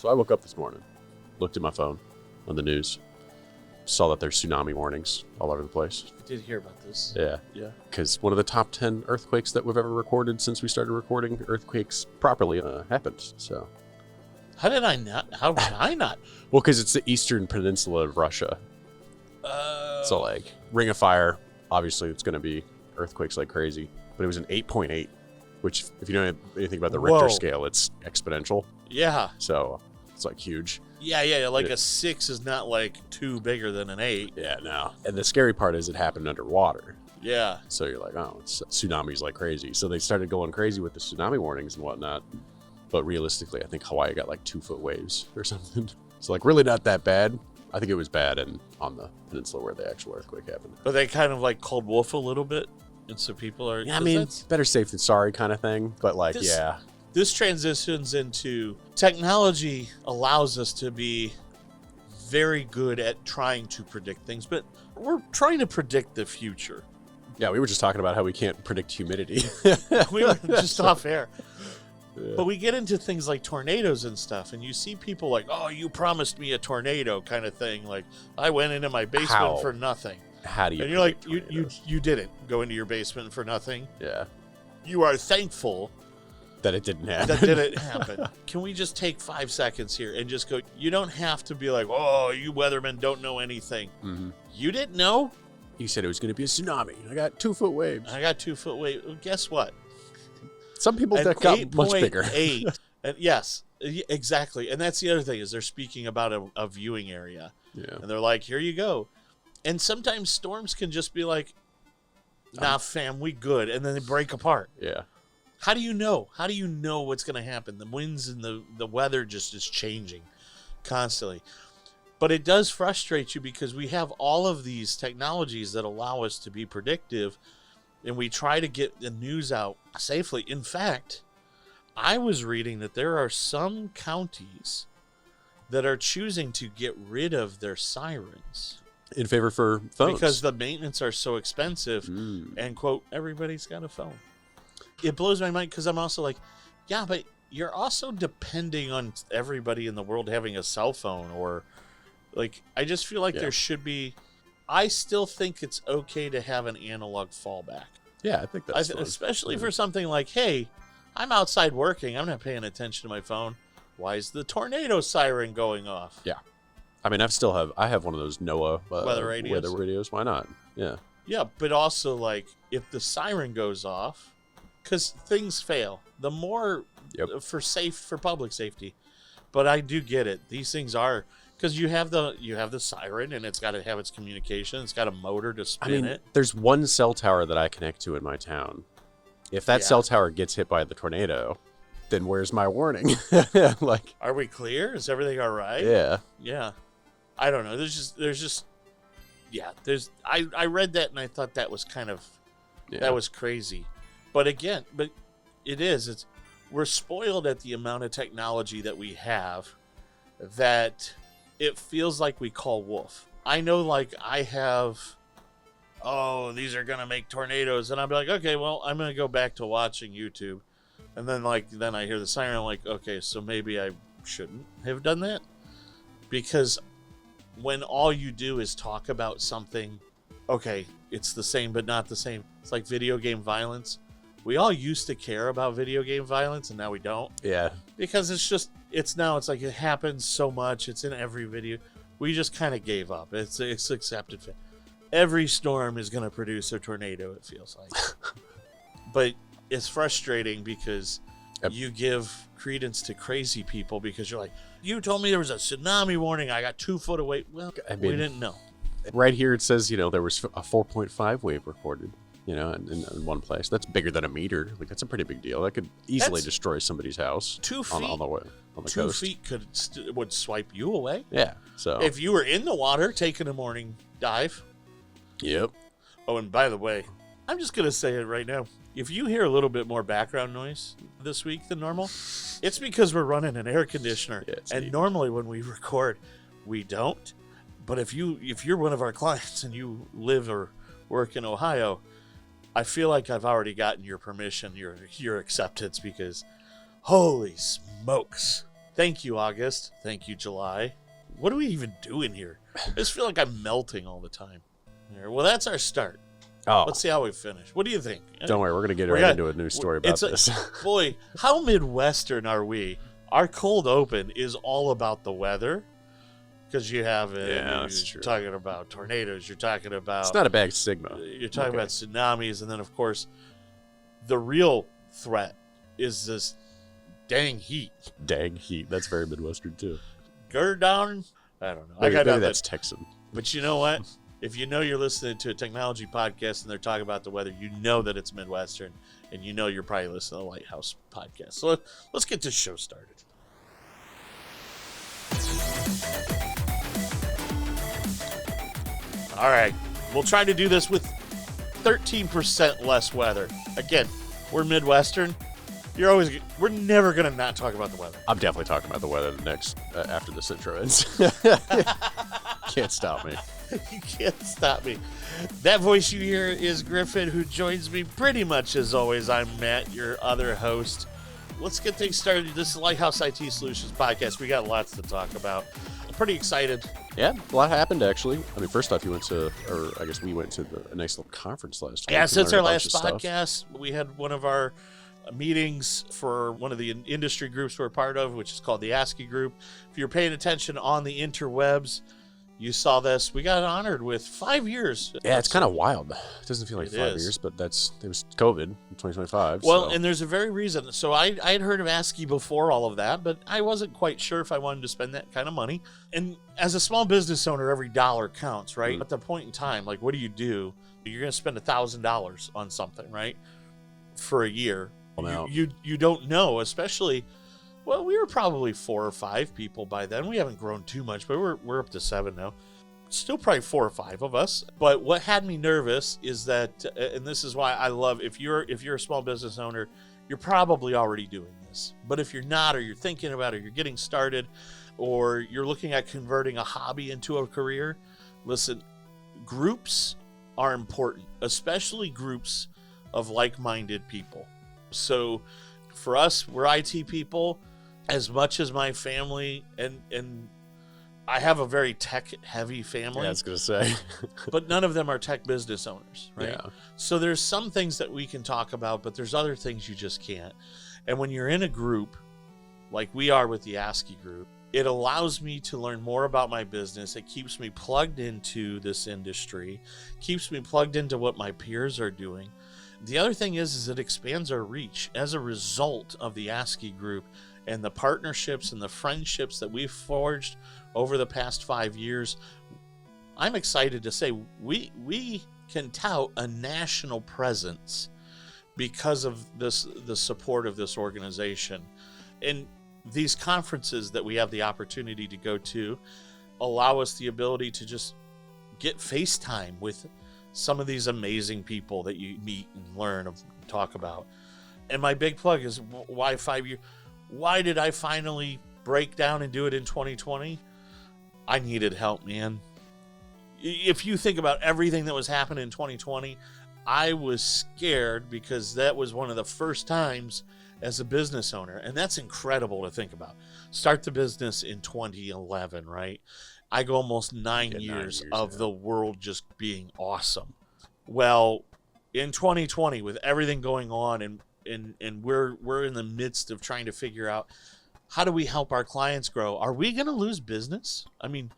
So I woke up this morning, looked at my phone on the news, saw that there's tsunami warnings all over the place. I did hear about this. Yeah. Yeah. Because one of the top 10 earthquakes that we've ever recorded since we started recording earthquakes properly happened. So. How did I not? How did I not? Well, because it's the eastern peninsula of Russia. So, like, Ring of Fire, obviously it's going to be earthquakes like crazy. But it was an 8.8, which, if you know anything about the Richter scale, it's exponential. Yeah. So, it's, like, huge. Yeah. Like a 6 is not, like, 2 bigger than an 8. Yeah, no. And the scary part is it happened underwater. Yeah. So you're like, oh, it's tsunamis like crazy. So they started going crazy with the tsunami warnings and whatnot. But realistically, I think Hawaii got like 2-foot waves or something. So like really not that bad. I think it was bad on the peninsula where the actual earthquake happened. But they kind of like called wolf a little bit. And so people are... Yeah, I mean, better safe than sorry kind of thing. But like, yeah. This transitions into technology allows us to be very good at trying to predict things. But we're trying to predict the future. Yeah, we were just talking about how we can't predict humidity. We were just off air. Yeah. But we get into things like tornadoes and stuff, and you see people like, oh, you promised me a tornado kind of thing. Like, I went into my basement for nothing. How do you? And you're like, you didn't go into your basement for nothing. Yeah. You are thankful that it didn't happen. That didn't happen. Can we just take 5 seconds here and just go, you don't have to be like, oh, you weathermen don't know anything. Mm-hmm. You didn't know? You said it was going to be a tsunami. I got 2-foot waves. I got 2-foot waves. Well, guess what? Some people that got much bigger. 8. And yes, exactly. And that's the other thing is they're speaking about a viewing area. Yeah. And they're like, here you go. And sometimes storms can just be like, nah, fam, we good. And then they break apart. Yeah. How do you know? How do you know what's going to happen? The winds and the weather just is changing constantly. But it does frustrate you because we have all of these technologies that allow us to be predictive, and we try to get the news out safely. In fact, I was reading that there are some counties that are choosing to get rid of their sirens. In favor for phones. Because the maintenance are so expensive, and, quote, everybody's got a phone. It blows my mind because I'm also like, yeah, but you're also depending on everybody in the world having a cell phone or... Like, I just feel like there should be... I still think it's okay to have an analog fallback. Yeah, I think that's especially for something like, hey, I'm outside working. I'm not paying attention to my phone. Why is the tornado siren going off? Yeah. I mean, I have one of those NOAA weather radios. Why not? Yeah. Yeah, but also, like, if the siren goes off, because things fail, the more for public safety. But I do get it. These things are... Because you have the siren, and it's got to have its communication. It's got a motor to spin it. There's one cell tower that I connect to in my town. If that cell tower gets hit by the tornado, then where's my warning? Like, are we clear? Is everything all right? Yeah. Yeah. I don't know. I read that and I thought that was kind of that was crazy. But again, we're spoiled at the amount of technology that we have that it feels like we call wolf. I know, like, I have, these are going to make tornadoes. And I'll be like, okay, well, I'm going to go back to watching YouTube. And then I hear the siren. I'm like, okay, so maybe I shouldn't have done that. Because when all you do is talk about something, okay, it's the same but not the same. It's like video game violence. We all used to care about video game violence, and now we don't. Yeah. Because it's like it happens so much. It's in every video. We just kind of gave up. It's accepted. Every storm is going to produce a tornado, it feels like. But it's frustrating because you give credence to crazy people because you're like, you told me there was a tsunami warning. I got 2 foot away. Well, we didn't know. Right here it says, there was a 4.5 wave recorded. In one place. That's bigger than a meter. Like, that's a pretty big deal. That could easily destroy somebody's house. 2 feet on the coast. 2 feet would swipe you away. Yeah. So if you were in the water taking a morning dive. Yep. Oh, and by the way, I'm just gonna say it right now. If you hear a little bit more background noise this week than normal, it's because we're running an air conditioner. Yeah, and normally when we record, we don't. But if you're one of our clients and you live or work in Ohio, I feel like I've already gotten your permission, your acceptance, because holy smokes, Thank you, August. Thank you, July. What are we even doing here? I just feel like I'm melting all the time. Well, that's our start. Oh, Let's see how we finish. What do you think? don't worry. We're going to get right into a new story about this. Boy, how Midwestern are we? Our cold open is all about the weather. Because you have it. Yeah, that's true. You're talking about tornadoes. You're talking about... It's not a bad stigma. You're talking about tsunamis. And then, of course, the real threat is this dang heat. Dang heat. That's very Midwestern, too. Gird down. I don't know. Maybe that's Texan. But you know what? If you know you're listening to a technology podcast and they're talking about the weather, you know that it's Midwestern. And you know you're probably listening to the Lighthouse podcast. So let's get this show started. All right, we'll try to do this with 13% less weather. Again, we're Midwestern. We're never gonna not talk about the weather. I'm definitely talking about the weather next after this intro ends. Can't stop me. You can't stop me. That voice you hear is Griffin, who joins me pretty much as always. I'm Matt, your other host. Let's get things started. This is Lighthouse IT Solutions Podcast. We got lots to talk about. I'm pretty excited. Yeah, a lot happened, actually. I mean, first off, we went to a nice little conference last week. Yeah, since our last podcast, we had one of our meetings for one of the industry groups we're part of, which is called the ASCII group. If you're paying attention on the interwebs, you saw this. We got honored with 5 years. Yeah, it's kind of wild. It doesn't feel like 5 years, but it was COVID in 2025. Well, and there's a very reason. So I had heard of ASCII before all of that, but I wasn't quite sure if I wanted to spend that kind of money. And as a small business owner, every dollar counts, right? At the point in time, like, what do? You're going to spend $1,000 on something, right? For a year. You don't know, especially... Well, we were probably 4 or 5 people by then. We haven't grown too much, but we're up to 7 now. Still probably 4 or 5 of us. But what had me nervous is that, and this is why I love, if you're a small business owner, you're probably already doing this. But if you're not, or you're thinking about it, or you're getting started, or you're looking at converting a hobby into a career, listen, groups are important, especially groups of like-minded people. So for us, we're IT people. As much as my family, and I have a very tech-heavy family. Yeah, I was going to say. But none of them are tech business owners, right? Yeah. So there's some things that we can talk about, but there's other things you just can't. And when you're in a group, like we are with the ASCII group, it allows me to learn more about my business. It keeps me plugged into this industry, keeps me plugged into what my peers are doing. The other thing is it expands our reach. As a result of the ASCII group, and the partnerships and the friendships that we've forged over the past 5 years, I'm excited to say we can tout a national presence because of the support of this organization. And these conferences that we have the opportunity to go to allow us the ability to just get FaceTime with some of these amazing people that you meet and learn and talk about. And my big plug is why 5 years. Why did I finally break down and do it in 2020? I needed help, man. If you think about everything that was happening in 2020, I was scared because that was one of the first times as a business owner. And that's incredible to think about. Start the business in 2011, right? I go almost 9 years of the world just being awesome. Well, in 2020, with everything going on and we're in the midst of trying to figure out how do we help our clients grow? Are we going to lose business? I mean,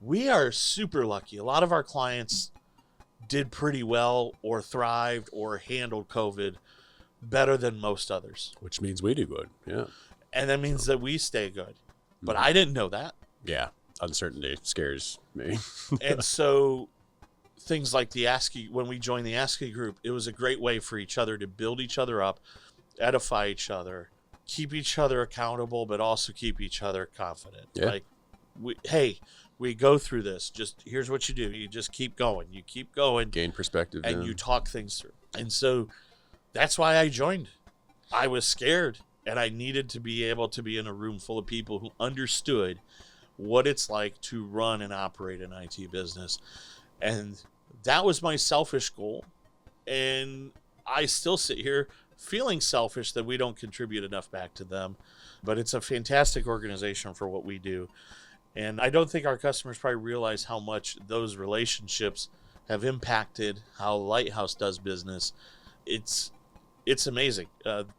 we are super lucky. A lot of our clients did pretty well or thrived or handled COVID better than most others. Which means we do good, yeah. And that means that we stay good. But I didn't know that. Yeah, uncertainty scares me. And so things like the ASCII, when we joined the ASCII group, it was a great way for each other to build each other up, edify each other, keep each other accountable, but also keep each other confident. Yeah. Like, we go through this. Just here's what you do. You just keep going. You keep going. Gain perspective. And you talk things through. And so that's why I joined. I was scared, and I needed to be able to be in a room full of people who understood what it's like to run and operate an IT business. And that was my selfish goal. And I still sit here feeling selfish that we don't contribute enough back to them. But it's a fantastic organization for what we do. And I don't think our customers probably realize how much those relationships have impacted how Lighthouse does business. It's amazing.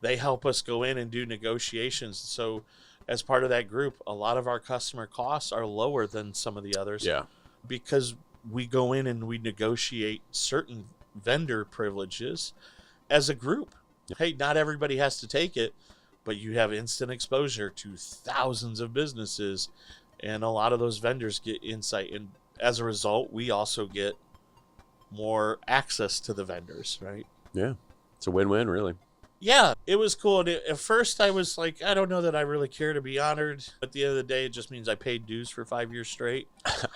They help us go in and do negotiations. So as part of that group, a lot of our customer costs are lower than some of the others. Yeah. Because we go in and we negotiate certain vendor privileges as a group. Hey, not everybody has to take it, but you have instant exposure to thousands of businesses, and a lot of those vendors get insight. And as a result, we also get more access to the vendors, right? Yeah. It's a win-win, really. Yeah, it was cool. And at first, I was like, I don't know that I really care to be honored. At the end of the day, it just means I paid dues for 5 years straight.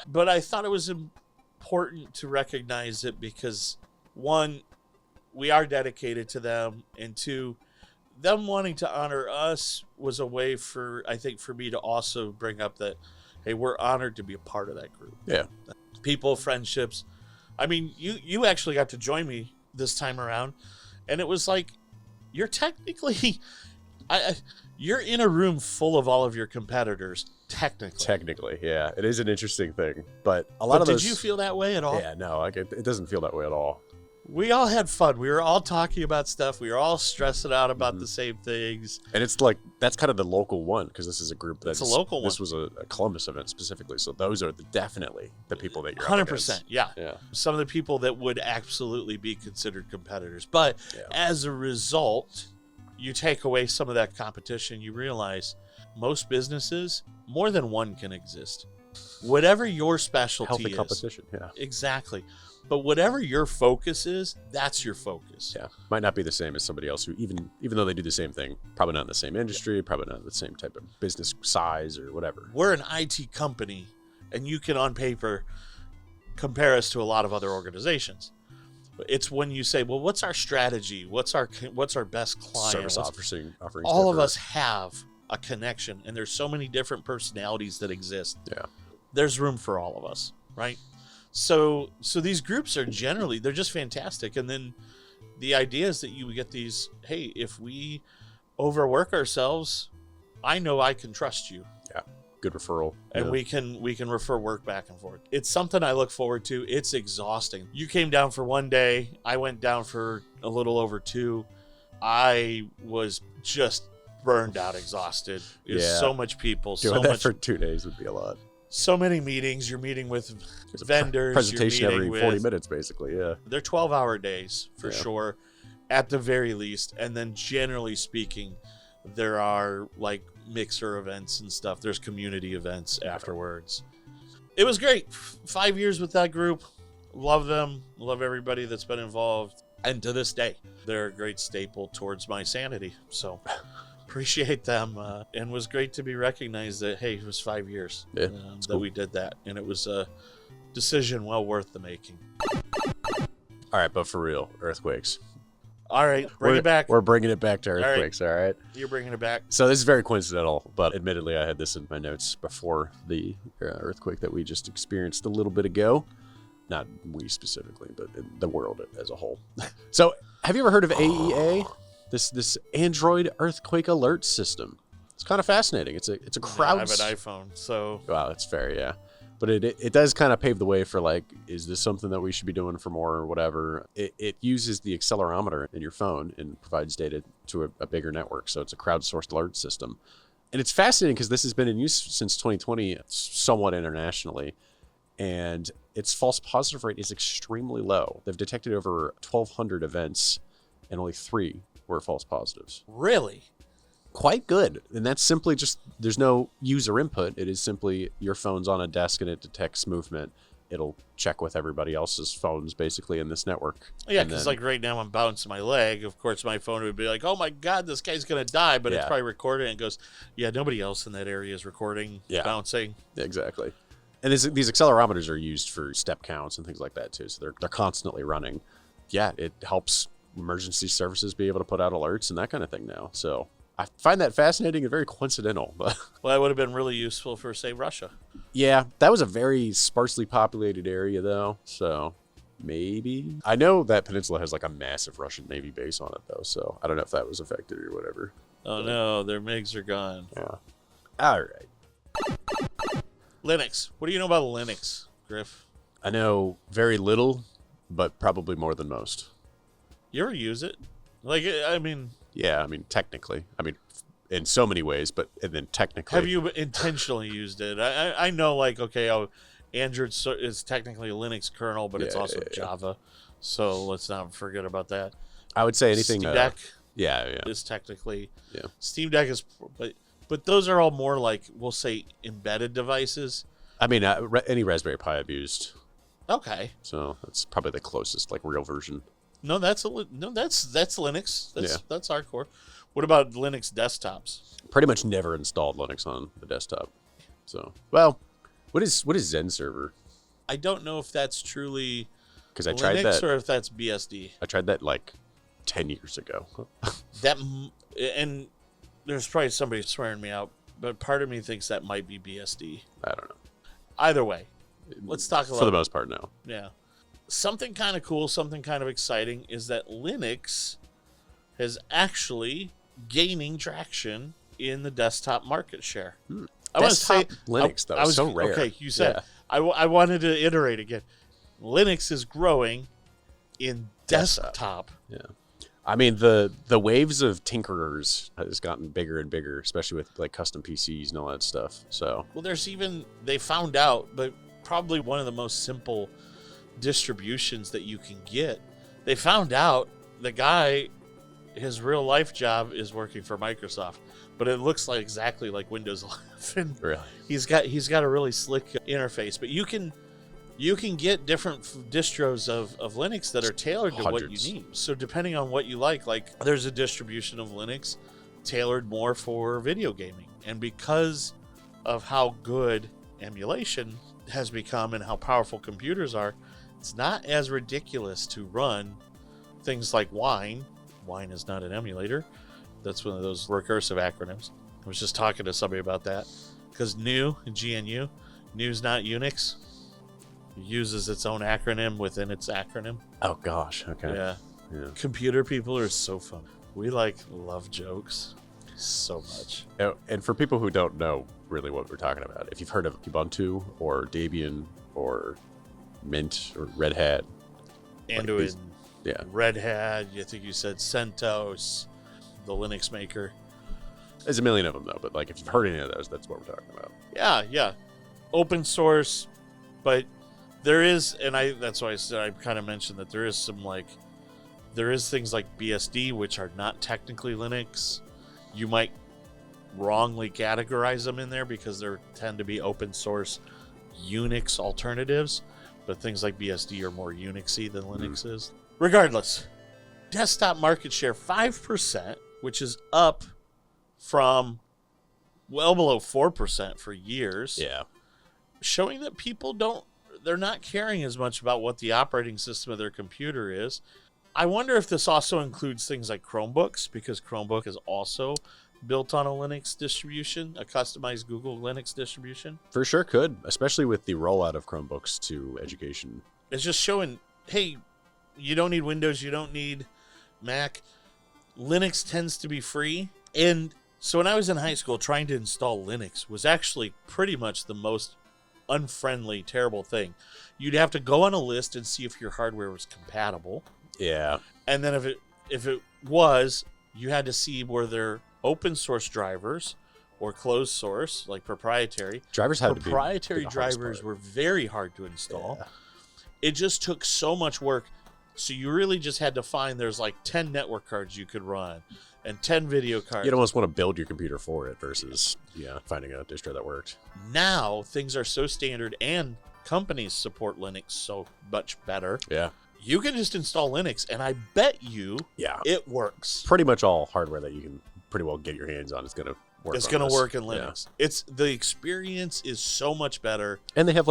But I thought it was important to recognize it because, one, we are dedicated to them, and two, them wanting to honor us was a way for, I think, for me to also bring up that, hey, we're honored to be a part of that group. Yeah. People, friendships. I mean, you actually got to join me this time around, and it was like, you're technically, you're in a room full of all of your competitors, technically. Technically, yeah. It is an interesting thing, but a lot of those... Did you feel that way at all? Yeah, no, like it doesn't feel that way at all. We all had fun. We were all talking about stuff. We were all stressing out about the same things. And it's like, that's kind of the local one, because this is a group that's... It's a local one. This was a Columbus event specifically, so those are definitely the people that you're 100%, yeah. Yeah. Some of the people that would absolutely be considered competitors. But as a result, you take away some of that competition, you realize most businesses, more than one can exist. Whatever your specialty is. Healthy competition, yeah. Exactly. But whatever your focus is, that's your focus. Yeah. Might not be the same as somebody else who, even though they do the same thing, probably not in the same industry, probably not the same type of business size or whatever. We're an IT company, and you can, on paper, compare us to a lot of other organizations. It's when you say, well, what's our strategy? What's our best client? Service offerings. All of us have a connection, and there's so many different personalities that exist. Yeah. There's room for all of us, right? So these groups are generally, they're just fantastic. And then the idea is that you get these, hey, if we overwork ourselves, I know I can trust you. Yeah. Good referral. And we can refer work back and forth. It's something I look forward to. It's exhausting. You came down for 1 day. I went down for a little over 2. I was just burned out, exhausted. It's so much people. Doing that for 2 days would be a lot. So many meetings. You're meeting with vendors. Presentation every 40 minutes, basically. Yeah. They're 12-hour days for sure, at the very least. And then generally speaking, there are like mixer events and stuff. There's community events afterwards. It was great. 5 years with that group. Love them. Love everybody that's been involved. And to this day, they're a great staple towards my sanity. So appreciate them. And was great to be recognized that, hey, it was 5 years that we did that. And it was a decision well worth the making. All right, but for real, earthquakes. All right, bring it back. We're bringing it back to earthquakes, all right? You're bringing it back. So this is very coincidental, but admittedly, I had this in my notes before the earthquake that we just experienced a little bit ago. Not we specifically, but in the world as a whole. So have you ever heard of AEA? This Android earthquake alert system. It's kind of fascinating. It's a crowd. I have an iPhone, so... Wow, that's fair, yeah. But it does kind of pave the way for, like, is this something that we should be doing for more or whatever? It uses the accelerometer in your phone and provides data to a bigger network. So it's a crowdsourced alert system. And it's fascinating because this has been in use since 2020, somewhat internationally. And its false positive rate is extremely low. They've detected over 1,200 events, and only 3 were false positives. Really? Quite good. And that's simply just, there's no user input. It is simply your phone's on a desk and it detects movement. It'll check with everybody else's phones basically in this network. Yeah, because like right now I'm bouncing my leg. Of course, my phone would be like, oh my God, this guy's going to die. But it's probably recording and it goes, yeah, nobody else in that area is recording, bouncing. Exactly. And these accelerometers are used for step counts and things like that too. So they're constantly running. Yeah, it helps emergency services be able to put out alerts and that kind of thing now. So I find that fascinating and very coincidental. But well, that would have been really useful for, say, Russia. Yeah, that was a very sparsely populated area, though. So maybe. I know that peninsula has like a massive Russian Navy base on it, though. So I don't know if that was affected or whatever. Oh no, their MIGs are gone. Yeah. All right. Linux. What do you know about Linux, Griff? I know very little, but probably more than most. You ever use it? Like, I mean... Yeah, I mean, technically. I mean, in so many ways, but and then technically... Have you intentionally used it? I know, like, okay, Android is technically a Linux kernel, but it's also Java. So let's not forget about that. I would say anything... Steam Deck yeah. is technically... Yeah. Steam Deck is... But those are all more like, we'll say, embedded devices. I mean, any Raspberry Pi I've used. Okay. So that's probably the closest, like, real version. No, that's Linux. That's hardcore. What about Linux desktops? Pretty much never installed Linux on the desktop. So, well, what is Zen Server? I don't know if that's truly because I Linux tried that, or if that's BSD. I tried that like 10 years ago. And there's probably somebody swearing me out, but part of me thinks that might be BSD. I don't know. Either way, let's talk about... For the most part, no. Yeah. Something kind of cool, something kind of exciting is that Linux is actually gaining traction in the desktop market share. I want to say Linux, though, is so rare. Okay, you said I wanted to iterate again. Linux is growing in desktop. Yeah. I mean, the waves of tinkerers has gotten bigger and bigger, especially with like custom PCs and all that stuff. So, well, there's even, they found out, but probably one of the most simple distributions that you can get. They found out the guy, his real life job is working for Microsoft, but it looks like exactly like Windows 11. Really, he's got a really slick interface, but you can get different distros of Linux that are tailored to what you need. So depending on what you like there's a distribution of Linux tailored more for video gaming, and because of how good emulation has become and how powerful computers are, it's not as ridiculous to run things like Wine. Wine is not an emulator. That's one of those recursive acronyms. I was just talking to somebody about that. Because GNU, GNU, GNU's not Unix. It uses its own acronym within its acronym. Oh, gosh. Okay. Yeah. Computer people are so fun. We love jokes so much. Oh, and for people who don't know really what we're talking about, if you've heard of Ubuntu or Debian or Mint or Red Hat, Android, Red Hat, I think you said CentOS, the Linux maker. There's a million of them though, but like if you've heard any of those, that's what we're talking about. Yeah. Open source, but there is, and that's why I kind of mentioned that there is there is things like BSD, which are not technically Linux. You might wrongly categorize them in there because there tend to be open source Unix alternatives, but things like BSD are more Unixy than Linux is. Regardless, desktop market share 5%, which is up from well below 4% for years. Yeah. Showing that people they're not caring as much about what the operating system of their computer is. I wonder if this also includes things like Chromebooks, because Chromebook is also built on a Linux distribution, a customized Google Linux distribution. For sure could, especially with the rollout of Chromebooks to education. It's just showing, hey, you don't need Windows, you don't need Mac. Linux tends to be free. And so when I was in high school, trying to install Linux was actually pretty much the most unfriendly, terrible thing. You'd have to go on a list and see if your hardware was compatible. Yeah. And then if it was, you had to see were there open source drivers or closed source, like proprietary. Drivers had proprietary drivers were very hard to install. Yeah. It just took so much work. So you really just had to find there's like 10 network cards you could run and 10 video cards. You'd almost want to build your computer for it versus finding a distro that worked. Now things are so standard and companies support Linux so much better. Yeah. You can just install Linux, and I bet you it works. Pretty much all hardware that you can pretty well get your hands on is going to work. It's going to work in Linux. Yeah. The experience is so much better. And they have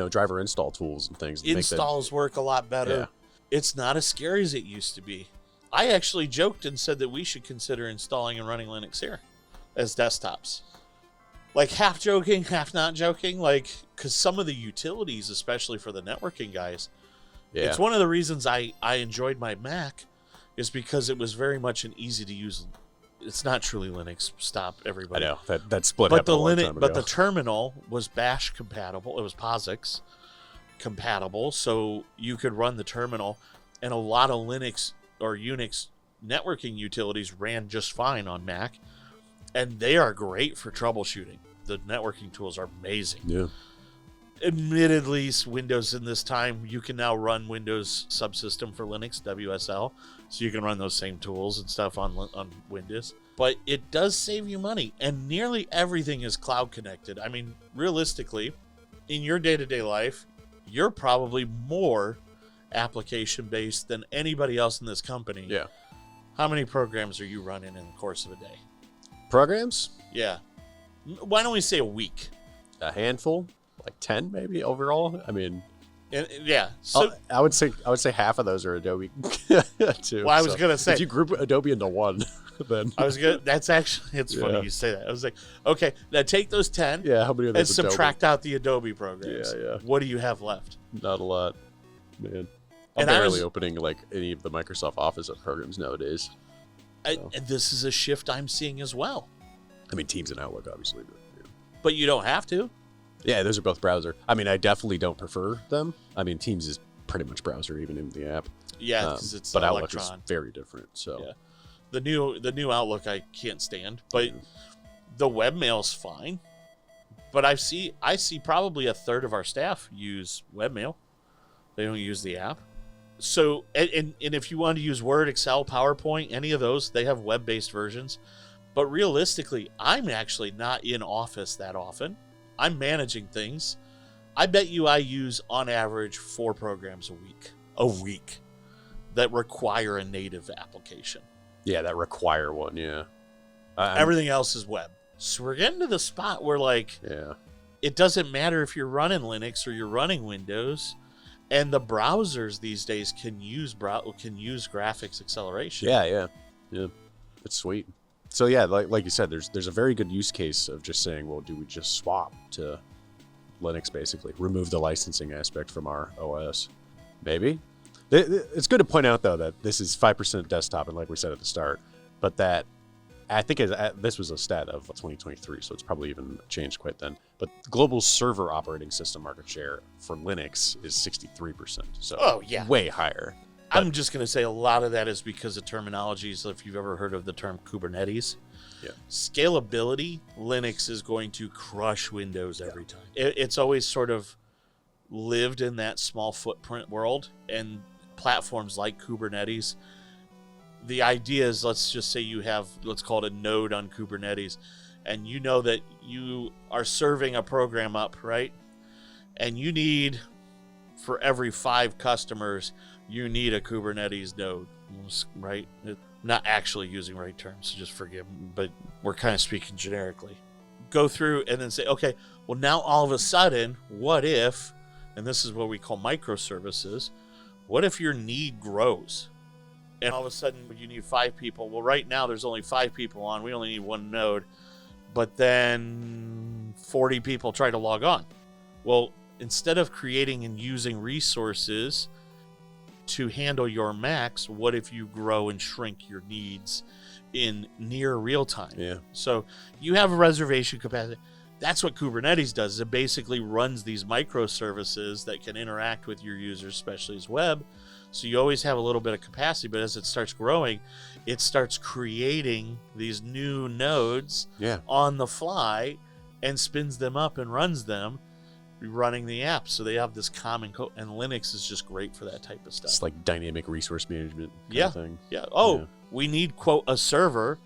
driver install tools and things. Installs work a lot better. Yeah. It's not as scary as it used to be. I actually joked and said that we should consider installing and running Linux here as desktops. Like half joking, half not joking. Because some of the utilities, especially for the networking guys, it's one of the reasons I enjoyed my Mac is because it was very much an easy to use It's not truly Linux. Stop, I everybody. know that split But happened the a long time but ago. the terminal was Bash compatible. It was POSIX compatible, so you could run the terminal, and a lot of Linux or Unix networking utilities ran just fine on Mac, and they are great for troubleshooting. The networking tools are amazing. Yeah. Admittedly, Windows in this time, you can now run Windows subsystem for Linux, WSL, so you can run those same tools and stuff on Windows. But it does save you money, and nearly everything is cloud connected. I mean, realistically, in your day-to-day life, you're probably more application-based than anybody else in this company. Yeah. How many programs are you running in the course of a day? Programs? Yeah. Why don't we say a week? A handful, like 10 maybe overall. I mean, Yeah. So I would say half of those are Adobe too. Well, I was gonna say, if you group Adobe into one, then that's actually, it's funny Yeah. you say that. I was like, okay, now take those 10 yeah, how many of and those subtract out the Adobe programs. Yeah. What do you have left? Not a lot, man. I'm And I barely was- opening like any of the Microsoft Office programs nowadays. So. And this is a shift I'm seeing as well. I mean, Teams and Outlook, obviously. But, But you don't have to. yeah, those are both browser. I mean, I definitely don't prefer them. I mean, Teams is pretty much browser, even in the app. Yeah, because it's but Outlook Electron. is very different. So Yeah. The new Outlook I can't stand, but the webmail's fine. But I see probably a third of our staff use webmail. They don't use the app. So and if you want to use Word, Excel, PowerPoint, any of those, they have web-based versions. But realistically, I'm actually not in Office that often. I'm managing things. I bet you I use on average 4 programs a week that require a native application. yeah, that require one. Yeah, Everything else is web. So we're getting to the spot where yeah. it doesn't matter if you're running Linux or you're running Windows, and the browsers these days can use graphics acceleration. Yeah. It's sweet. So yeah, like you said, there's a very good use case of just saying, well, do we just swap to Linux, basically remove the licensing aspect from our OS? Maybe. It's good to point out though that this is 5% desktop, and like we said at the start, but that I think this was a stat of 2023, so it's probably even changed quite then. But global server operating system market share for Linux is 63%. So way higher. I'm just going to say a lot of that is because of terminologies. If you've ever heard of the term Kubernetes, scalability, Linux is going to crush Windows every time. It's always sort of lived in that small footprint world, and platforms like Kubernetes, the idea is, let's just say you have, let's call it a node on Kubernetes, and you know that you are serving a program up, right? And you need, for every 5 customers, you need a Kubernetes node, right? Not actually using right terms, so just forgive me, but we're kind of speaking generically. Go through and then say, okay, well now all of a sudden, what if, and this is what we call microservices, what if your need grows? And all of a sudden you need 5 people. Well, right now there's only 5 people on. We only need 1 node. But then 40 people try to log on. Well, instead of creating and using resources to handle your max, what if you grow and shrink your needs in near real time? Yeah. So you have a reservation capacity. That's what Kubernetes does. It basically runs these microservices that can interact with your users, especially as web. So you always have a little bit of capacity, but as it starts growing, it starts creating these new nodes on the fly and spins them up and runs them, running the app. So they have this common code, and Linux is just great for that type of stuff. It's like dynamic resource management kind of thing. Yeah. Oh, we need, quote, a server.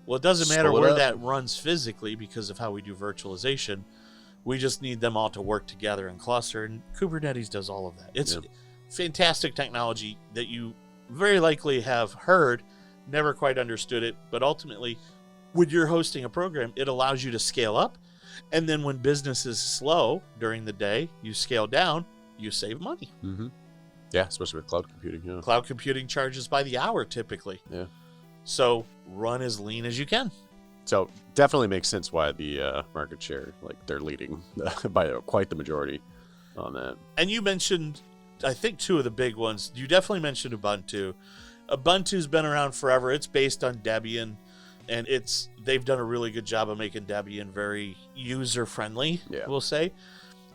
Well, it doesn't matter where that runs physically because of how we do virtualization. We just need them all to work together and cluster, and Kubernetes does all of that. It's fantastic technology that you very likely have heard, never quite understood it, but ultimately, when you're hosting a program, it allows you to scale up, and then when business is slow during the day, you scale down, you save money. Mm-hmm. Yeah, especially with cloud computing. Yeah. Cloud computing charges by the hour typically. Yeah. So run as lean as you can. So definitely makes sense why the market share, like they're leading by quite the majority on that. And you mentioned, I think, 2 of the big ones. You definitely mentioned Ubuntu. Ubuntu's been around forever. It's based on Debian. And they've done a really good job of making Debian very user-friendly, we'll say.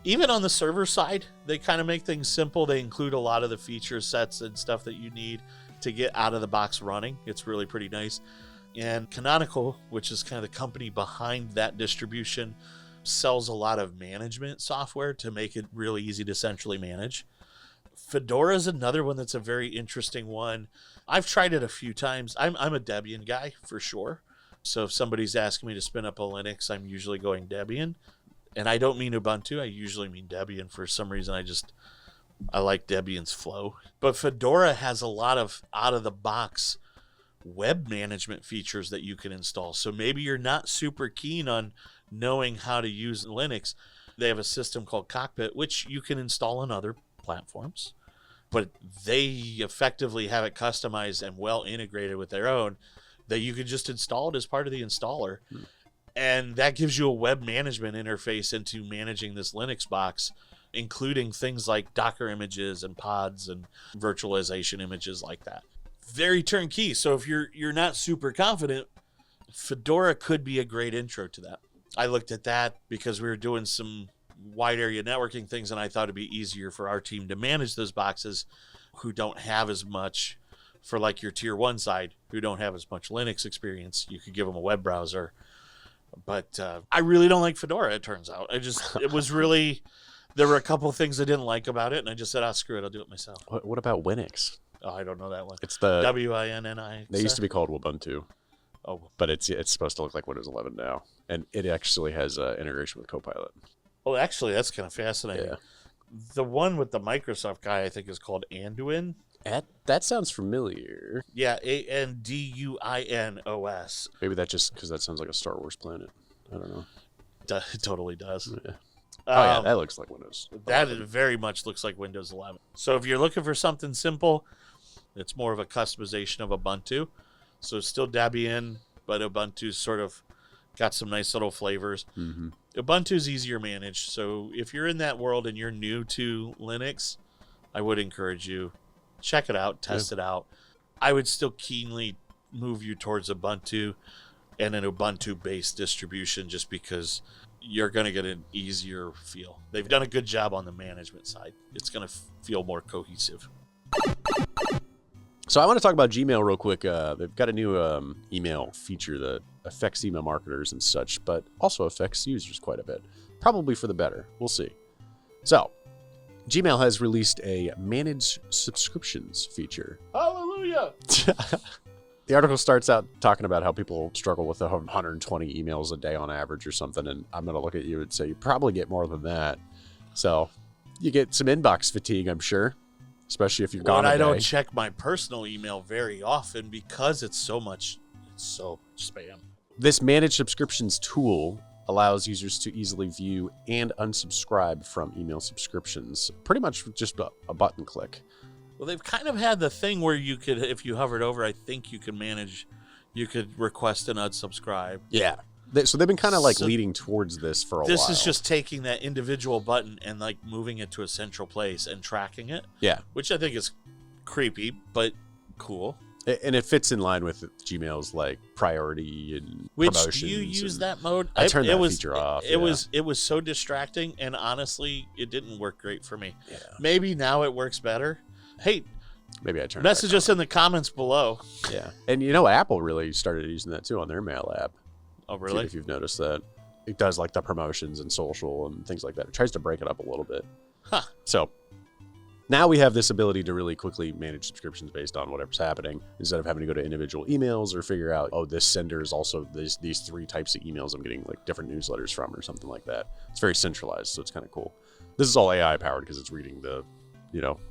Even on the server side, they kind of make things simple. They include a lot of the feature sets and stuff that you need to get out of the box running. It's really pretty nice. And Canonical, which is kind of the company behind that distribution, sells a lot of management software to make it really easy to centrally manage. Fedora is another one that's a very interesting one. I've tried it a few times. I'm a Debian guy for sure. So if somebody's asking me to spin up a Linux, I'm usually going Debian. And I don't mean Ubuntu. I usually mean Debian. For some reason, I like Debian's flow. But Fedora has a lot of out-of-the-box web management features that you can install. So maybe you're not super keen on knowing how to use Linux. They have a system called Cockpit, which you can install on other platforms. But they effectively have it customized and well integrated with their own that you can just install it as part of the installer. And that gives you a web management interface into managing this Linux box, including things like Docker images and pods and virtualization images like that. Very turnkey. So if you're not super confident, Fedora could be a great intro to that. I looked at that because we were doing some wide area networking things, and I thought it'd be easier for our team to manage those boxes who don't have as much, for like your tier 1 side, who don't have as much Linux experience. You could give them a web browser. But I really don't like Fedora, it turns out. It was really, there were a couple of things I didn't like about it, and I just said, screw it, I'll do it myself. What about Winix? Oh, I don't know that one. It's the WINNI. They used to be called Ubuntu. Oh, but it's supposed to look like Windows 11 now, and it actually has integration with Copilot. Oh, actually, that's kind of fascinating. Yeah. The one with the Microsoft guy, I think, is called Anduin. That sounds familiar. Yeah, ANDUINOS. Maybe that's just because that sounds like a Star Wars planet. I don't know. It totally does. Yeah. Yeah, that looks like Windows 11. That very much looks like Windows 11. So if you're looking for something simple, it's more of a customization of Ubuntu. So it's still Debian, but Ubuntu's sort of got some nice little flavors. Mm-hmm. Ubuntu's easier managed. So if you're in that world and you're new to Linux, I would encourage you, check it out, test it out. I would still keenly move you towards Ubuntu and an Ubuntu-based distribution just because you're going to get an easier feel. They've done a good job on the management side. It's going to feel more cohesive. So I want to talk about Gmail real quick. They've got a new email feature that affects email marketers and such, but also affects users quite a bit. Probably for the better. We'll see. So Gmail has released a managed subscriptions feature. Hallelujah! The article starts out talking about how people struggle with 120 emails a day on average or something, and I'm going to look at you and say you probably get more than that. So you get some inbox fatigue, I'm sure. Especially if you're gone. I don't check my personal email very often because it's so spam. This managed subscriptions tool allows users to easily view and unsubscribe from email subscriptions, pretty much with just a button click. Well, they've kind of had the thing where you could, if you hovered over, I think you could request an unsubscribe. Yeah. So they've been kind of leading towards this for a while. This is just taking that individual button and moving it to a central place and tracking it. Yeah. Which I think is creepy, but cool. And it fits in line with Gmail's priority and promotions. Do you use that mode? I turned that feature off. It was so distracting, and honestly, it didn't work great for me. Yeah. Maybe now it works better. Hey, maybe I turned. Message us in the comments below. Yeah, and Apple really started using that too on their mail app. Oh, really? If you've noticed that. It does the promotions and social and things like that. It tries to break it up a little bit. Huh. So now we have this ability to really quickly manage subscriptions based on whatever's happening instead of having to go to individual emails or figure out, this sender is also these 3 types of emails I'm getting different newsletters from or something like that. It's very centralized, so it's kind of cool. This is all AI powered because it's reading the,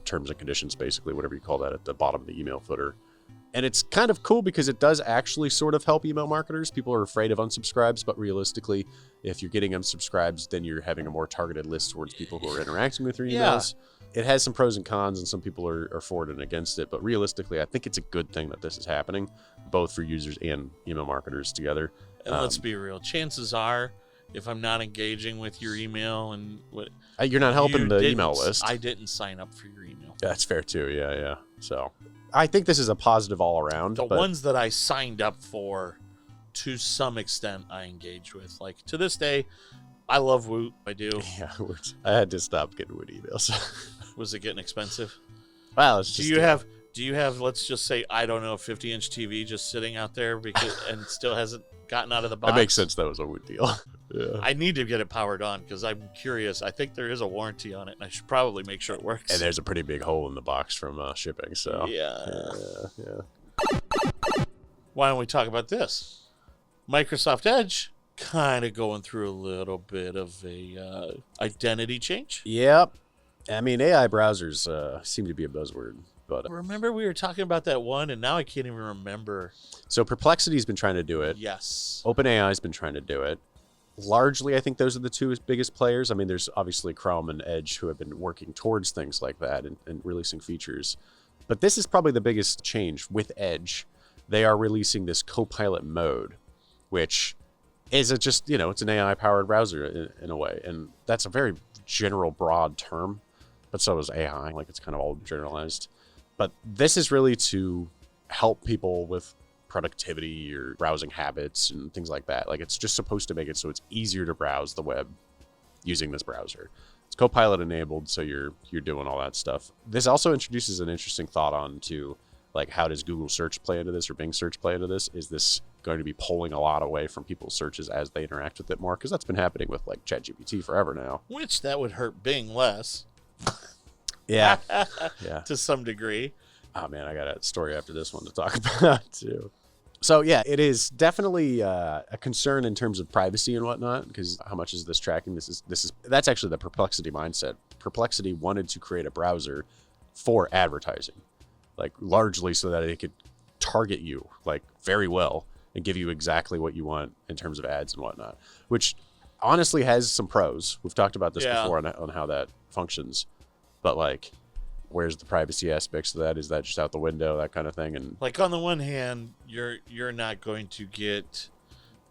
terms and conditions, basically, whatever you call that, at the bottom of the email footer. And it's kind of cool because it does actually sort of help email marketers. People are afraid of unsubscribes, but realistically, if you're getting unsubscribes, then you're having a more targeted list towards people who are interacting with your emails. Yeah. It has some pros and cons, and some people are for it and against it. But realistically, I think it's a good thing that this is happening, both for users and email marketers together. And let's be real. Chances are, if I'm not engaging with your email and you're not helping the email list. I didn't sign up for your email. That's fair too. Yeah. So I think this is a positive all around. The ones that I signed up for to some extent I engage with. Like to this day, I love Woot. I do. Yeah, I had to stop getting Woot emails. Was it getting expensive? Well, it's just do you have let's just say, I don't know, a 50-inch TV just sitting out there and still hasn't gotten out of the box? That makes sense. That was a Woot deal. Yeah. I need to get it powered on because I'm curious. I think there is a warranty on it, and I should probably make sure it works. And there's a pretty big hole in the box from shipping. So yeah. Why don't we talk about this? Microsoft Edge kind of going through a little bit of a identity change. Yep. I mean, AI browsers seem to be a buzzword. But remember we were talking about that one, and now I can't even remember. So Perplexity's been trying to do it. Yes. OpenAI's been trying to do it. Largely, I think those are the two biggest players. I mean, there's obviously Chrome and Edge who have been working towards things like that and releasing features. But this is probably the biggest change with Edge. They are releasing this Copilot mode, which is just, it's an AI-powered browser in a way. And that's a very general, broad term. But so is AI. Like, it's kind of all generalized. But this is really to help people with productivity or browsing habits and things like that. Like, it's just supposed to make it so it's easier to browse the web using this browser. It's Copilot enabled, so you're doing all that stuff. This also introduces an interesting thought on to, like, how does Google search play into this or Bing search play into this? Is this going to be pulling a lot away from people's searches as they interact with it more? Because that's been happening with, like, ChatGPT forever now. Which that would hurt Bing less. Yeah. To some degree. Oh, man, I got a story after this one to talk about, too. So, yeah, it is definitely a concern in terms of privacy and whatnot, because how much is this tracking? That's actually the Perplexity mindset. Perplexity wanted to create a browser for advertising, like largely so that it could target you like very well and give you exactly what you want in terms of ads and whatnot, which honestly has some pros. We've talked about this before on how that functions, but like, where's the privacy aspects of that? Is that just out the window, that kind of thing? And like, on the one hand, you're not going to get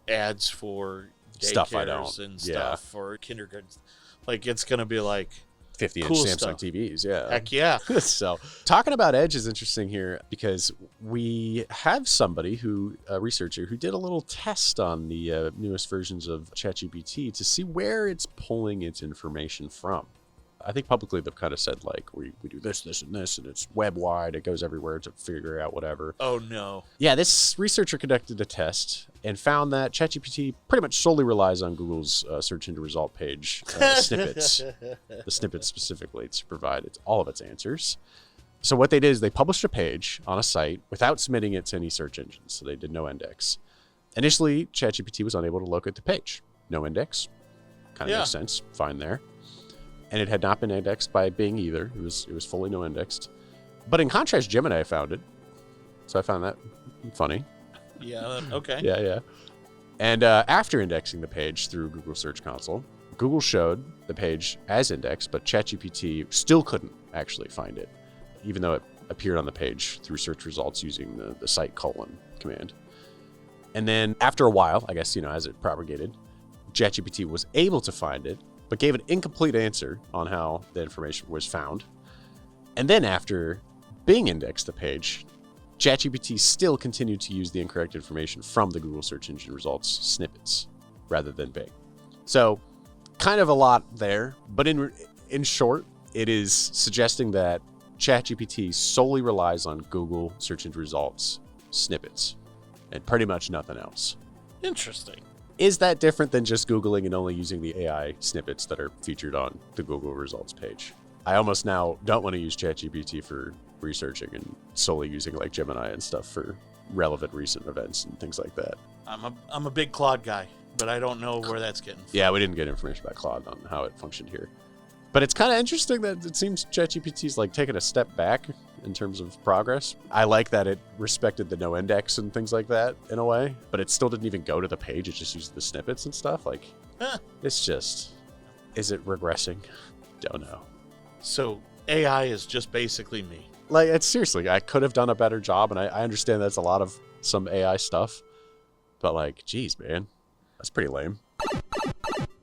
ads for stuff and stuff for kindergartens. Like, it's going to be like 50-inch cool Samsung stuff. TVs. Yeah. Heck yeah. So talking about Edge is interesting here because we have somebody a researcher who did a little test on the newest versions of ChatGPT to see where it's pulling its information from. I think publicly they've kind of said, like, we do this, and this, and it's web-wide. It goes everywhere to figure out whatever. Oh, no. Yeah, this researcher conducted a test and found that ChatGPT pretty much solely relies on Google's search engine result page snippets, the snippets specifically, to provide all of its answers. So what they did is they published a page on a site without submitting it to any search engines, so they did no index. Initially, ChatGPT was unable to locate the page. No index. Kind of makes sense. Fine there. And it had not been indexed by Bing either. It was fully no indexed. But in contrast, Gemini found it. So I found that funny. Yeah, okay. Yeah. And after indexing the page through Google Search Console, Google showed the page as indexed, but ChatGPT still couldn't actually find it, even though it appeared on the page through search results using the site colon command. And then after a while, I guess, as it propagated, ChatGPT was able to find it, but gave an incomplete answer on how the information was found. And then after Bing indexed the page, ChatGPT still continued to use the incorrect information from the Google search engine results snippets rather than Bing. So kind of a lot there, but in short, it is suggesting that ChatGPT solely relies on Google search engine results snippets and pretty much nothing else. Interesting. Is that different than just Googling and only using the AI snippets that are featured on the Google results page? I almost now don't want to use ChatGPT for researching and solely using like Gemini and stuff for relevant recent events and things like that. I'm a big Claude guy, but I don't know where that's getting from. Yeah, we didn't get information about Claude on how it functioned here. But it's kind of interesting that it seems ChatGPT's like taking a step back in terms of progress. I like that it respected the no index and things like that in a way, but it still didn't even go to the page. It just used the snippets and stuff. Like, It's just, is it regressing? Don't know. So AI is just basically me. Like, it's seriously, I could have done a better job, and I understand that's a lot of some AI stuff, but like, geez, man, that's pretty lame.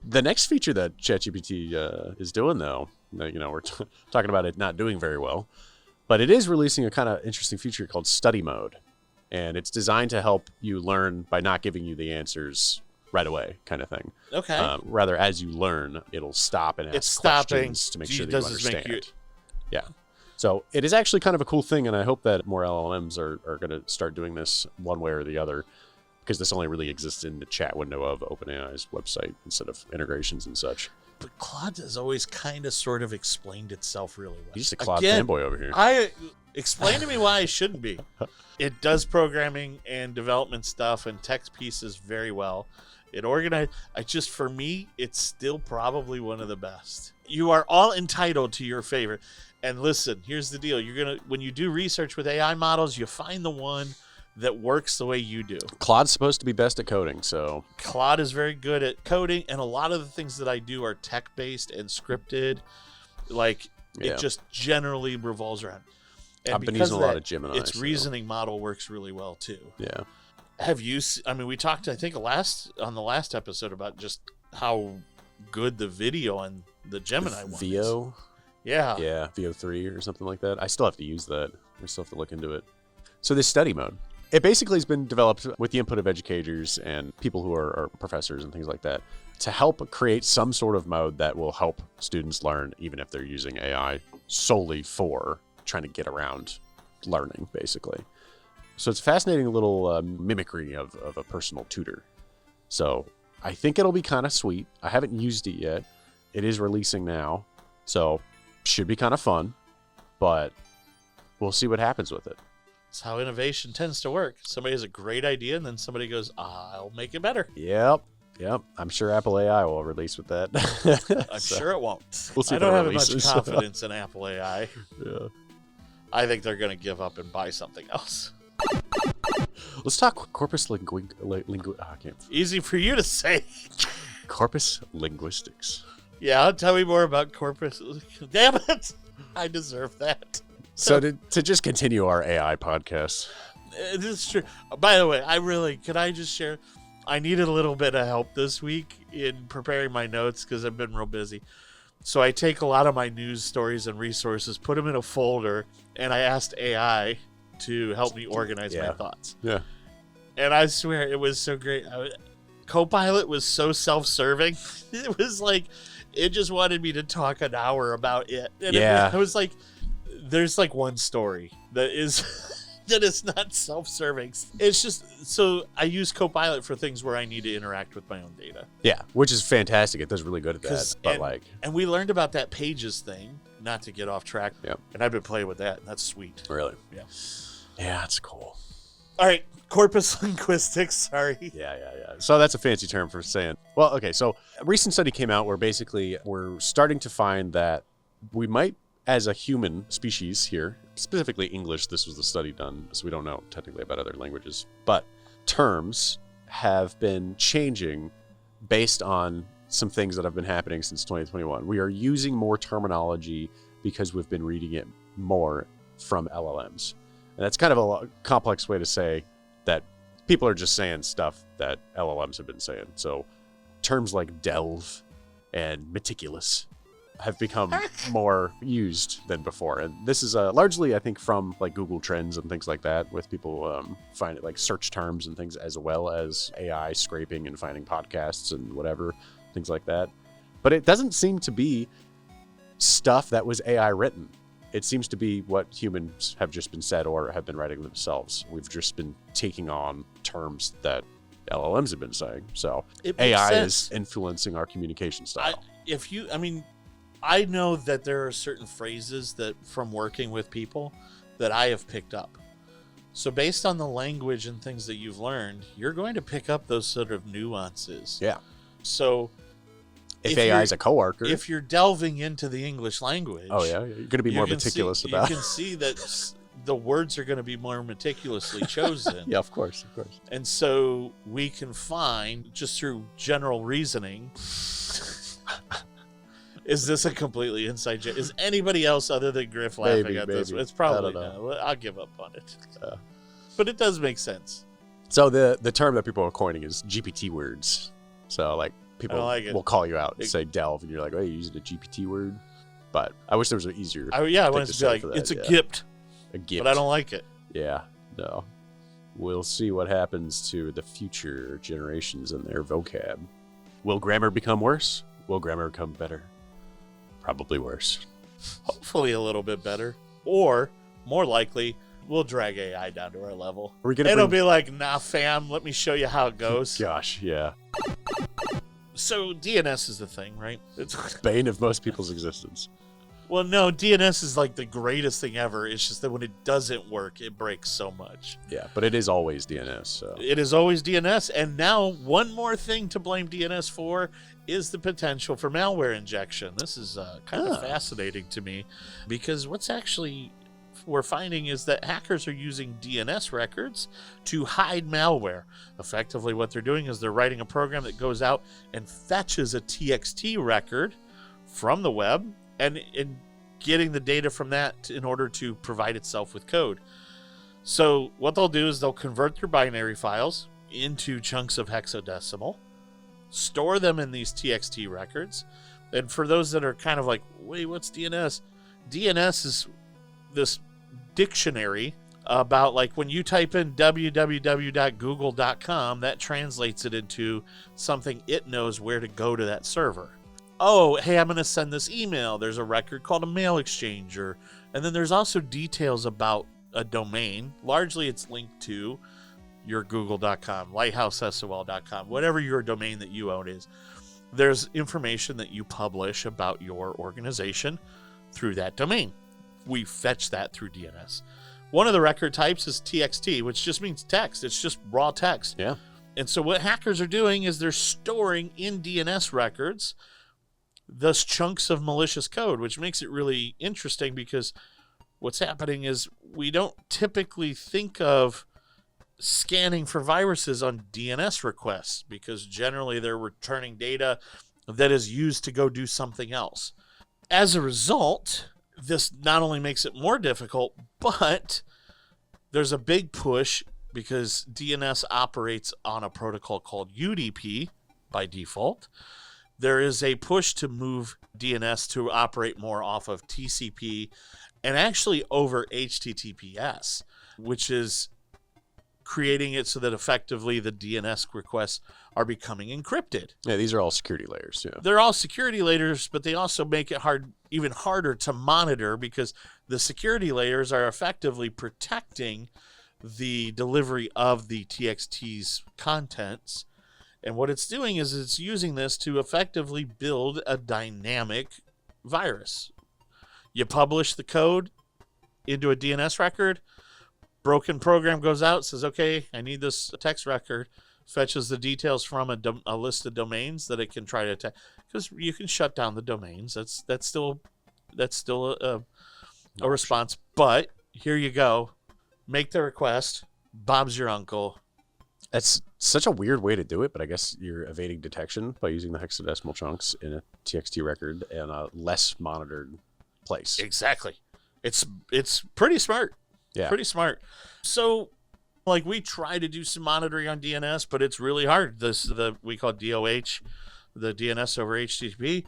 The next feature that ChatGPT is doing, though, we're talking about it not doing very well, but it is releasing a kind of interesting feature called study mode. And it's designed to help you learn by not giving you the answers right away, kind of thing. Okay. Rather, as you learn, it'll stop and ask questions to make sure that you understand. Yeah. So it is actually kind of a cool thing, and I hope that more LLMs are going to start doing this one way or the other, because this only really exists in the chat window of OpenAI's website instead of integrations and such. But Claude has always kind of sort of explained itself really well. You're just a Claude fanboy over here. Explain to me why I shouldn't be. It does programming and development stuff and text pieces very well. It organized. For me, it's still probably one of the best. You are all entitled to your favorite. And listen, here's the deal. When you do research with AI models, you find the one that works the way you do. Claude's supposed to be best at coding, so Claude is very good at coding, and a lot of the things that I do are tech-based and scripted. It just generally revolves around. And I've been using a lot of Gemini. Its reasoning model works really well too. Yeah. Have you? We talked, I think, on the last episode about just how good the video on the Gemini one VO. is. Yeah. Yeah, VO3 or something like that. I still have to use that. I still have to look into it. So this study mode, it basically has been developed with the input of educators and people who are professors and things like that to help create some sort of mode that will help students learn, even if they're using AI solely for trying to get around learning, basically. So it's a fascinating little mimicry of a personal tutor. So I think it'll be kind of sweet. I haven't used it yet. It is releasing now, so should be kind of fun, but we'll see what happens with it. It's how innovation tends to work. Somebody has a great idea, and then somebody goes, I'll make it better. Yep. I'm sure Apple AI will release with that. I'm sure it won't. We'll see. I don't have much confidence in Apple AI. Yeah. I think they're going to give up and buy something else. Let's talk corpus I can't. Easy for you to say. Corpus linguistics. Yeah, tell me more about corpus. Damn it! I deserve that. So to just continue our AI podcast. This is true. By the way, can I just share? I needed a little bit of help this week in preparing my notes because I've been real busy. So I take a lot of my news stories and resources, put them in a folder, and I asked AI to help me organize my thoughts. Yeah. And I swear it was so great. Copilot was so self-serving. It was like, it just wanted me to talk an hour about it. And I was like, there's like one story that is that is not self-serving. It's just, so I use Copilot for things where I need to interact with my own data. Yeah, which is fantastic. It does really good at that. But and we learned about that Pages thing, not to get off track. Yep. And I've been playing with that, and that's sweet. Really? Yeah. Yeah, that's cool. All right, corpus linguistics, sorry. Yeah. So that's a fancy term for saying, well, okay, so a recent study came out where basically we're starting to find that we might, as a human species here, specifically English, this was the study done, so we don't know technically about other languages, but terms have been changing based on some things that have been happening since 2021. We are using more terminology because we've been reading it more from LLMs. And that's kind of a complex way to say that people are just saying stuff that LLMs have been saying. So terms like delve and meticulous have become more used than before. And this is largely, I think, from like Google Trends and things like that, with people find it like search terms and things, as well as AI scraping and finding podcasts and whatever, things like that. But it doesn't seem to be stuff that was AI written. It seems to be what humans have just been said or have been writing themselves. We've just been taking on terms that LLMs have been saying. So AI is influencing our communication style. I know that there are certain phrases that from working with people that I have picked up. So based on the language and things that you've learned, you're going to pick up those sort of nuances. Yeah. So if AI is a coworker, if you're delving into the English language, you're going to be more meticulous about it. You can see that the words are going to be more meticulously chosen. Yeah, of course. And so we can find, just through general reasoning, is this a completely inside joke? Is anybody else other than Griff laughing at this? It's probably not. I'll give up on it. But it does make sense. So the term that people are coining is GPT words. So like people will call you out and say delve, and you're like, oh, you're using a GPT word? But I wish there was an easier. I want it to be like, it's a gipt. A gift. But I don't like it. Yeah, no. We'll see what happens to the future generations and their vocab. Will grammar become worse? Will grammar become better? Probably worse. Hopefully a little bit better. Or, more likely, we'll drag AI down to our level. It'll be like, nah, fam, let me show you how it goes. Gosh, yeah. So DNS is the thing, right? It's bane of most people's existence. Well, no, DNS is like the greatest thing ever. It's just that when it doesn't work, it breaks so much. Yeah, but it is always DNS. So. It is always DNS. And now one more thing to blame DNS for is the potential for malware injection. This is kind of fascinating to me because what's actually we're finding is that hackers are using DNS records to hide malware. Effectively, what they're doing is they're writing a program that goes out and fetches a TXT record from the web and getting the data from that in order to provide itself with code. So what they'll do is they'll convert their binary files into chunks of hexadecimal, store them in these TXT records. And for those that are kind of like, wait, what's DNS? DNS is this dictionary about like when you type in www.google.com, that translates it into something it knows where to go to that server. Oh, hey, I'm going to send this email. There's a record called a mail exchanger. And then there's also details about a domain. Largely, it's linked to your google.com, lighthousesol.com, whatever your domain that you own is. There's information that you publish about your organization through that domain. We fetch that through DNS. One of the record types is TXT, which just means text. It's just raw text. Yeah. And so what hackers are doing is they're storing in DNS records thus chunks of malicious code, which makes it really interesting because what's happening is we don't typically think of scanning for viruses on DNS requests because generally they're returning data that is used to go do something else. As a result, this not only makes it more difficult, but there's a big push because DNS operates on a protocol called UDP by default. There is a push to move DNS to operate more off of TCP and actually over HTTPS, which is creating it so that effectively the DNS requests are becoming encrypted. Yeah, these are all security layers. Yeah, they're all security layers, but they also make it even harder to monitor because the security layers are effectively protecting the delivery of the TXT's contents. And what it's doing is it's using this to effectively build a dynamic virus. You publish the code into a DNS record, broken program goes out, says, okay, I need this text record, fetches the details from a list of domains that it can try to attack. Because you can shut down the domains. That's still a response. But here you go. Make the request. Bob's your uncle. That's such a weird way to do it, but I guess you're evading detection by using the hexadecimal chunks in a TXT record in a less monitored place. Exactly. It's pretty smart. Yeah. Pretty smart. So, like, we try to do some monitoring on DNS, but it's really hard. We call DOH, the DNS over HTTP,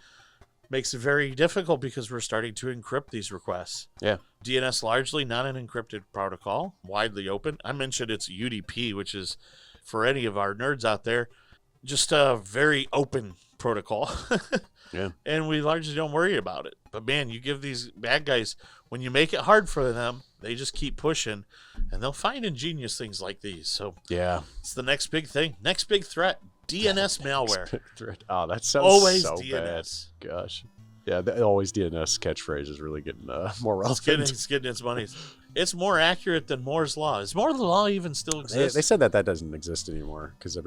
makes it very difficult because we're starting to encrypt these requests. Yeah. DNS largely not an encrypted protocol, widely open. I mentioned it's UDP, which is, for any of our nerds out there, just a very open protocol. Yeah. And we largely don't worry about it. But man, you give these bad guys, when you make it hard for them, they just keep pushing and they'll find ingenious things like these. So yeah, it's the next big thing. Next big threat, DNS malware. Oh, that sounds always so DNS. Bad. Gosh. Yeah, the always DNS catchphrase is really getting more relevant. It's getting its money. It's more accurate than Moore's Law. Is Moore's Law even still exist? They said that doesn't exist anymore because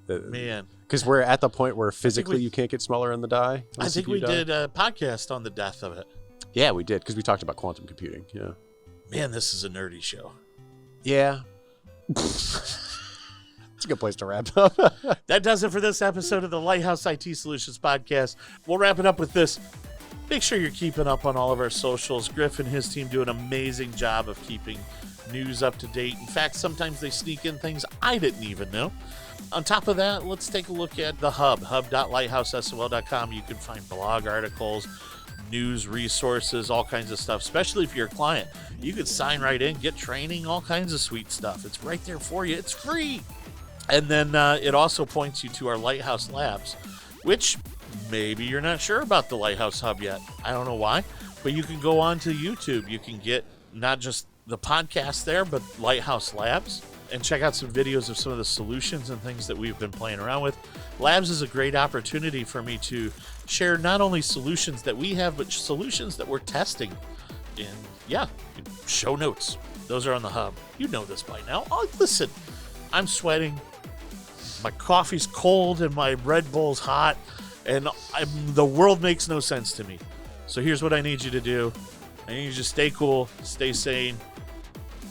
because we're at the point where physically you can't get smaller on the die. I think we did a podcast on the death of it. Yeah, we did because we talked about quantum computing. Yeah. Man, this is a nerdy show. Yeah. It's a good place to wrap up. That does it for this episode of the Lighthouse IT Solutions Podcast. We'll wrap it up with this. Make sure you're keeping up on all of our socials. Griff and his team do an amazing job of keeping news up to date. In fact, sometimes they sneak in things I didn't even know. On top of that, let's take a look at the hub, hub.lighthousesol.com. You can find blog articles, news resources, all kinds of stuff, especially if you're a client. You could sign right in, get training, all kinds of sweet stuff. It's right there for you. It's free. And then it also points you to our Lighthouse Labs, which maybe you're not sure about the Lighthouse Hub yet. I don't know why, but you can go on to YouTube. You can get not just the podcast there, but Lighthouse Labs, and check out some videos of some of the solutions and things that we've been playing around with. Labs is a great opportunity for me to share not only solutions that we have, but solutions that we're testing. And yeah, show notes. Those are on the hub. You know this by now. Oh, listen, I'm sweating. My coffee's cold and my Red Bull's hot, and the world makes no sense to me. So here's what I need you to do. I need you to stay cool, stay sane,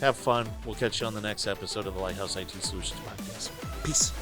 have fun. We'll catch you on the next episode of the Lighthouse IT Solutions Podcast. Peace.